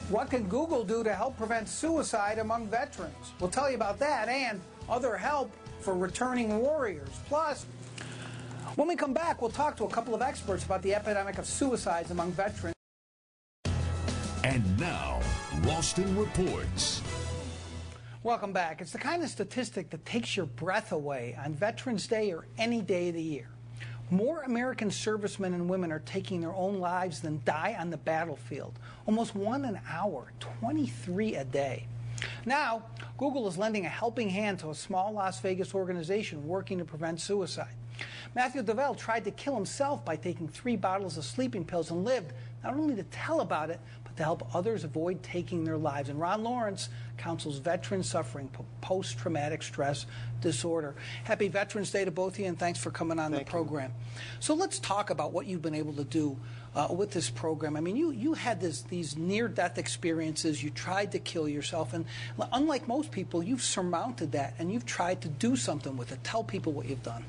What can Google do to help prevent suicide among veterans? We'll tell you about that and other help for returning warriors. Plus, when we come back, we'll talk to a couple of experts about the epidemic of suicides among veterans. And now, Ralston reports. Welcome back. It's the kind of statistic that takes your breath away on Veterans Day or any day of the year. More American servicemen and women are taking their own lives than die on the battlefield. Almost 1 an hour, 23 a day. Now, Google is lending a helping hand to a small Las Vegas organization working to prevent suicide. Matthew DeVell tried to kill himself by taking 3 bottles of sleeping pills and lived not only to tell about it, but to help others avoid taking their lives. And Ron Lawrence counsels veterans suffering post-traumatic stress disorder. Happy Veterans Day to both of you, and thanks for coming on the program. So let's talk about what you've been able to do with this program. I mean, you had these near-death experiences. You tried to kill yourself, and unlike most people, you've surmounted that, and you've tried to do something with it. Tell people what you've done.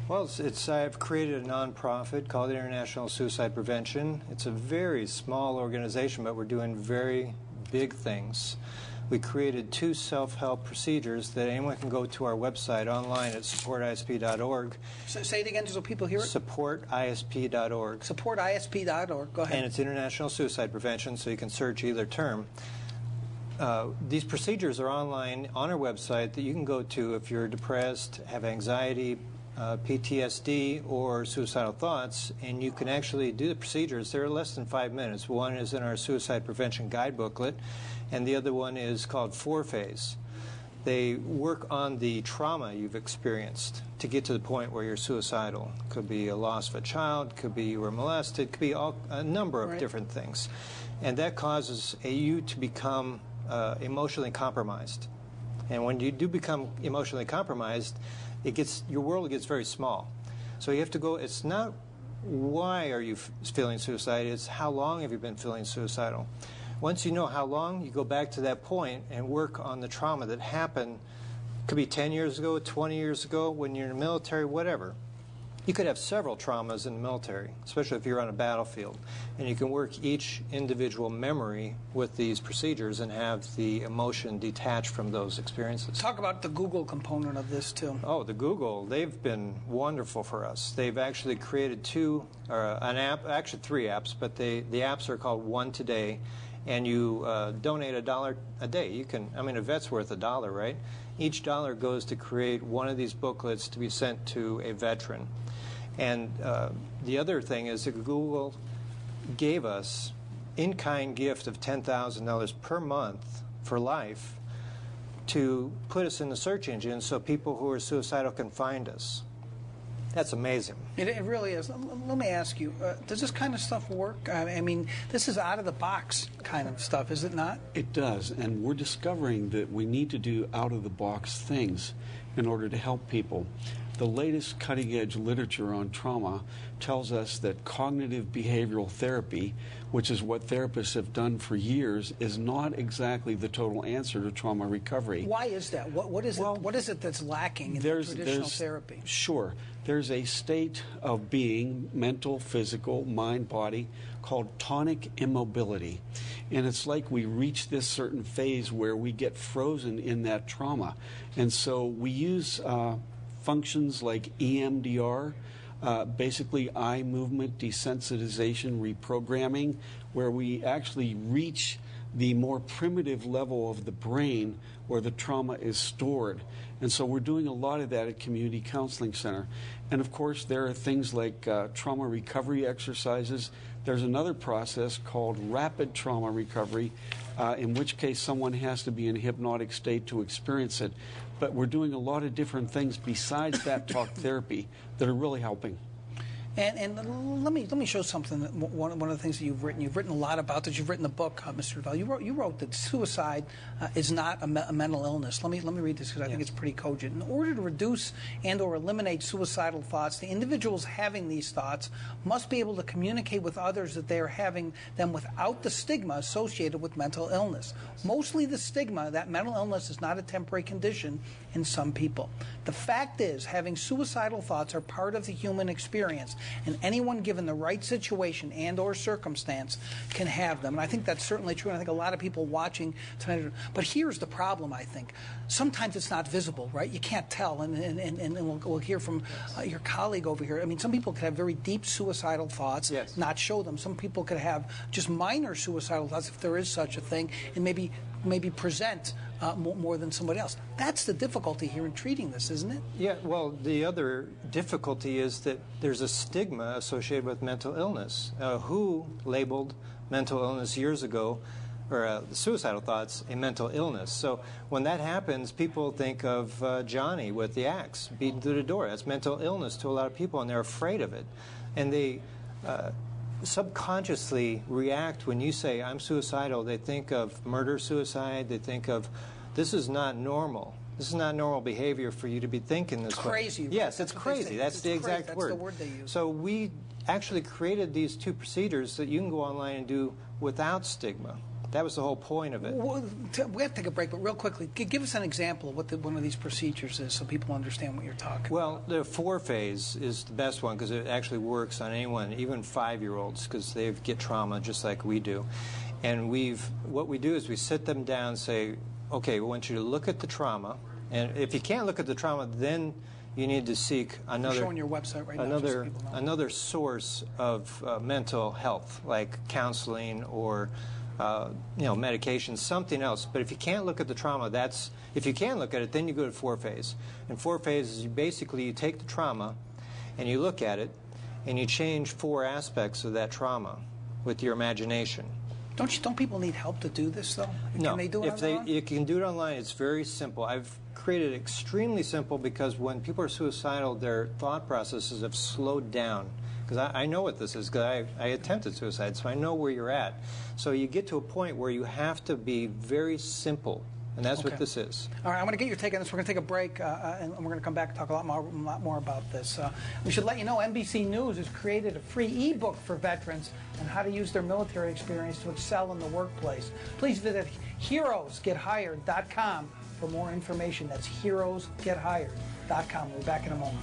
Well, I've created a nonprofit called International Suicide Prevention. It's a very small organization, but we're doing very big things. We created 2 self-help procedures that anyone can go to our website online at supportisp.org. So say it again so people hear it. Supportisp.org. Supportisp.org. Go ahead. And it's International Suicide Prevention, so you can search either term. These procedures are online on our website that you can go to if you're depressed, have anxiety, P.T.S.D. or suicidal thoughts, and you can actually do the procedures. They're less than 5 minutes. One is in our suicide prevention guide booklet, and the other one is called 4-Phase. They work on the trauma you've experienced to get to the point where you're suicidal. Could be a loss of a child, could be you were molested, could be a number of different things. And that causes you to become emotionally compromised. And when you do become emotionally compromised, your world gets very small. So you have to go, it's not why are you feeling suicidal, it's how long have you been feeling suicidal. Once you know how long, you go back to that point and work on the trauma that happened. Could be 10 years ago, 20 years ago, when you're in the military, whatever. You could have several traumas in the military, especially if you're on a battlefield. And you can work each individual memory with these procedures and have the emotion detached from those experiences. Talk about the Google component of this, too. Oh, the Google, they've been wonderful for us. They've actually created 3 apps, but the apps are called One Today, and you donate $1 a day. You can, I mean, a vet's worth $1, right? Each dollar goes to create one of these booklets to be sent to a veteran. And the other thing is that Google gave us in-kind gift of $10,000 per month for life to put us in the search engine so people who are suicidal can find us. That's amazing. It really is. Let me ask you, does this kind of stuff work? I mean, this is out-of-the-box kind of stuff, is it not? It does, and we're discovering that we need to do out-of-the-box things in order to help people. The latest cutting-edge literature on trauma tells us that cognitive behavioral therapy, which is what therapists have done for years, is not exactly the total answer to trauma recovery. Why is that? What is it that's lacking in the traditional therapy? Sure. There's a state of being, mental, physical, mind, body, called tonic immobility. And it's like we reach this certain phase where we get frozen in that trauma. And so we use functions like EMDR, basically eye movement desensitization reprogramming, where we actually reach the more primitive level of the brain where the trauma is stored. And so we're doing a lot of that at Community Counseling Center. And of course there are things like trauma recovery exercises. There's another process called rapid trauma recovery, in which case someone has to be in a hypnotic state to experience it. But we're doing a lot of different things besides that talk therapy that are really helping. And let me show something. One of the things that you've written a lot about this. You've written a book, Mr. DeVell. You wrote that suicide is not a mental illness. Let me read this because I think it's pretty cogent. In order to reduce and/or eliminate suicidal thoughts, the individuals having these thoughts must be able to communicate with others that they are having them without the stigma associated with mental illness. Mostly the stigma that mental illness is not a temporary condition in some people. The fact is, having suicidal thoughts are part of the human experience. and anyone given the right situation and or circumstance can have them. And I think that's certainly true, and I think a lot of people watching tonight. But here's the problem, I think. Sometimes it's not visible, right? You can't tell, and we'll hear from your colleague over here. I mean, some people could have very deep suicidal thoughts, yes, not show them. Some people could have just minor suicidal thoughts, if there is such a thing, and maybe present more than somebody else. That's the difficulty here in treating this, isn't it? Yeah, well, the other difficulty is that there's a stigma associated with mental illness. WHO labeled mental illness years ago, or suicidal thoughts, a mental illness. So when that happens, people think of Johnny with the axe beaten through the door. That's mental illness to a lot of people, and they're afraid of it. And they subconsciously react when you say, I'm suicidal. They think of murder-suicide. They think of, this is not normal. This is not normal behavior for you to be thinking this way. Crazy. Right? Yes, it's crazy. That's the exact word. That's the word they use. So we actually created these two procedures that you can go online and do without stigma. That was the whole point of it. Well, we have to take a break, but real quickly, give us an example of what one of these procedures is so people understand what you're talking about. Well, the 4-phase is the best one because it actually works on anyone, even 5-year-olds, because they get trauma just like we do. And what we do is we sit them down and say, okay, we want you to look at the trauma. And if you can't look at the trauma, then you need to seek another, you're showing your website right now, another source of mental health, like counseling or medication, something else. But if you can't look at the trauma, if you can look at it, then you go to 4-phase. And 4-phase is you take the trauma and you look at it and you change 4 aspects of that trauma with your imagination. Don't people need help to do this, though? No. Can they do it online? You can do it online. It's very simple. I've created it extremely simple because when people are suicidal, their thought processes have slowed down. Because I know what this is, because I attempted suicide, so I know where you're at. So you get to a point where you have to be very simple, and that's what this is. All right, I'm going to get your take on this. We're going to take a break, and we're going to come back and talk a lot more about this. We should let you know NBC News has created a free ebook for veterans on how to use their military experience to excel in the workplace. Please visit heroesgethired.com for more information. That's heroesgethired.com. We'll be back in a moment.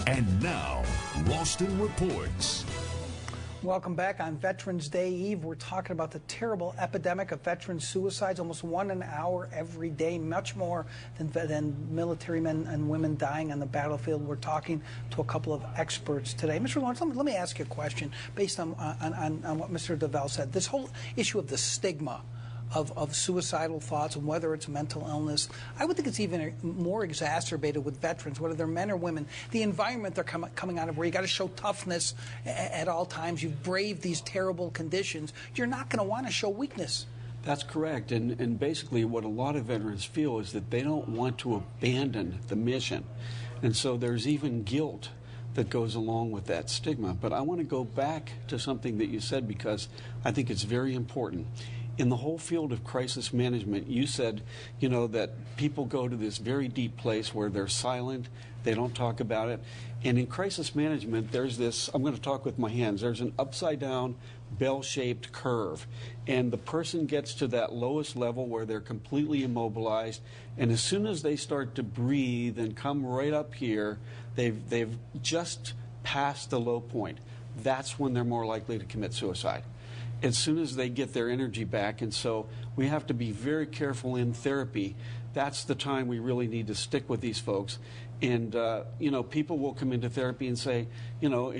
And now, Ralston reports. Welcome back. On Veterans Day Eve, we're talking about the terrible epidemic of veteran suicides, almost 1 an hour every day, much more than military men and women dying on the battlefield. We're talking to a couple of experts today. Mr. Lawrence, let me ask you a question based on what Mr. DeVell said. This whole issue of the stigma of suicidal thoughts and whether it's mental illness, I would think it's even more exacerbated with veterans, whether they're men or women. The environment they're coming out of, where you got to show toughness at all times. You've braved these terrible conditions. You're not going to want to show weakness. That's correct. And basically what a lot of veterans feel is that they don't want to abandon the mission. And so there's even guilt that goes along with that stigma. But I want to go back to something that you said because I think it's very important. In the whole field of crisis management, you said, that people go to this very deep place where they're silent, they don't talk about it. And in crisis management, there's this, I'm going to talk with my hands, there's an upside-down, bell-shaped curve. And the person gets to that lowest level where they're completely immobilized. And as soon as they start to breathe and come right up here, they've just passed the low point. That's when they're more likely to commit suicide. As soon as they get their energy back. And so we have to be very careful in therapy. That's the time we really need to stick with these folks. And, people will come into therapy and say, you know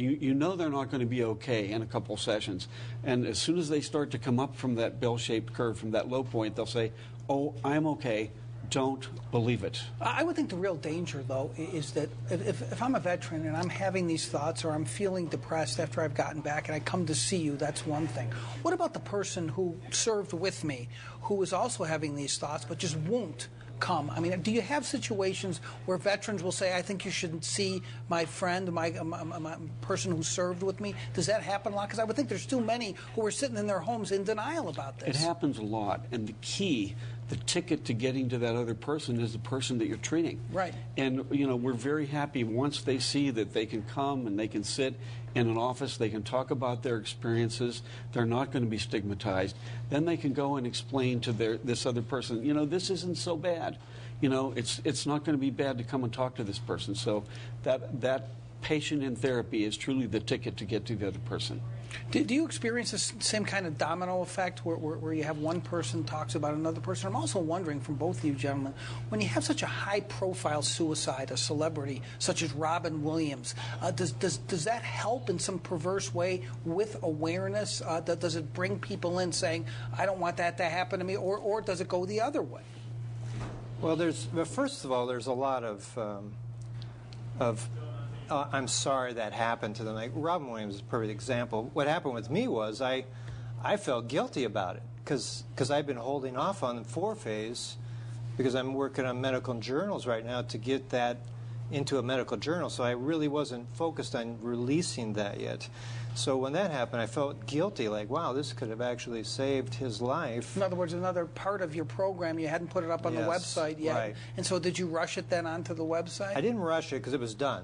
they're not going to be okay in a couple sessions. And as soon as they start to come up from that bell-shaped curve, from that low point, they'll say, oh, I'm okay. Don't believe it. I would think the real danger, though, is that if I'm a veteran and I'm having these thoughts or I'm feeling depressed after I've gotten back and I come to see you, that's one thing. What about the person who served with me who is also having these thoughts but just won't come? I mean, do you have situations where veterans will say, I think you should see my friend, my person who served with me? Does that happen a lot? Because I would think there's too many who are sitting in their homes in denial about this. It happens a lot. And the key, the ticket to getting to that other person is the person that you're treating. Right. And, we're very happy once they see that they can come and they can sit in an office, they can talk about their experiences, they're not going to be stigmatized. Then they can go and explain to this other person, this isn't so bad. it's not going to be bad to come and talk to this person. So that patient in therapy is truly the ticket to get to the other person. Do you experience the same kind of domino effect where you have one person talks about another person? I'm also wondering from both of you gentlemen, when you have such a high-profile suicide, a celebrity such as Robin Williams, does that help in some perverse way with awareness? Does it bring people in saying, I don't want that to happen to me, or does it go the other way? Well, first of all, there's a lot of I'm sorry that happened to them. Like Robin Williams is a perfect example. What happened with me was I felt guilty about it because I've been holding off on the 4-phase because I'm working on medical journals right now to get that into a medical journal. So I really wasn't focused on releasing that yet. So when that happened, I felt guilty, like, wow, this could have actually saved his life. In other words, another part of your program, you hadn't put it up on the website yet. Right. And so did you rush it then onto the website? I didn't rush it because it was done.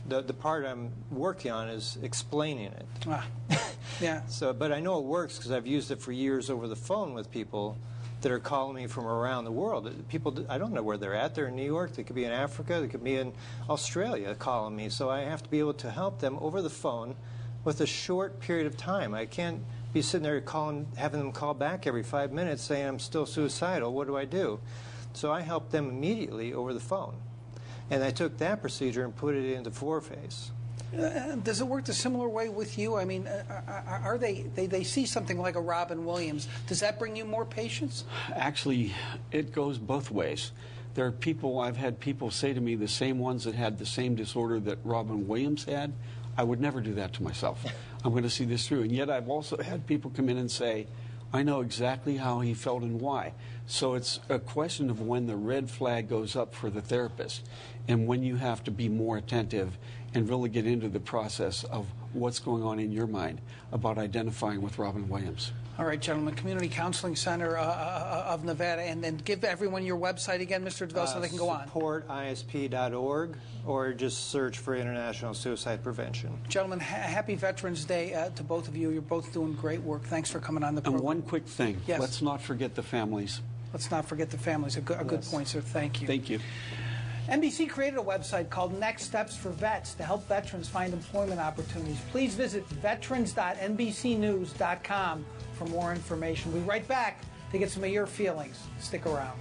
The part I'm working on is explaining it. Yeah. But I know it works because I've used it for years over the phone with people that are calling me from around the world. People, I don't know where they're at. They're in New York. They could be in Africa. They could be in Australia calling me. So I have to be able to help them over the phone with a short period of time. I can't be sitting there having them call back every 5 minutes saying I'm still suicidal. What do I do? So I help them immediately over the phone. And I took that procedure and put it into 4-phase. Does it work the similar way with you? I mean, are they see something like a Robin Williams? Does that bring you more patients? Actually, it goes both ways. There are people, I've had people say to me, the same ones that had the same disorder that Robin Williams had, I would never do that to myself. I'm going to see this through. And yet I've also had people come in and say, I know exactly how he felt and why. So it's a question of when the red flag goes up for the therapist and when you have to be more attentive and really get into the process of what's going on in your mind about identifying with Robin Williams. All right, gentlemen, Community Counseling Center of Nevada, and then give everyone your website again, Mr. DeVille, so they can go on. Supportisp.org, or just search for International Suicide Prevention. Gentlemen, happy Veterans Day to both of you. You're both doing great work. Thanks for coming on the program. And one quick thing. Yes. Let's not forget the families. Let's not forget the families. A good point, sir. Thank you. Thank you. NBC created a website called Next Steps for Vets to help veterans find employment opportunities. Please visit veterans.nbcnews.com for more information. We'll be right back to get some of your feelings. Stick around.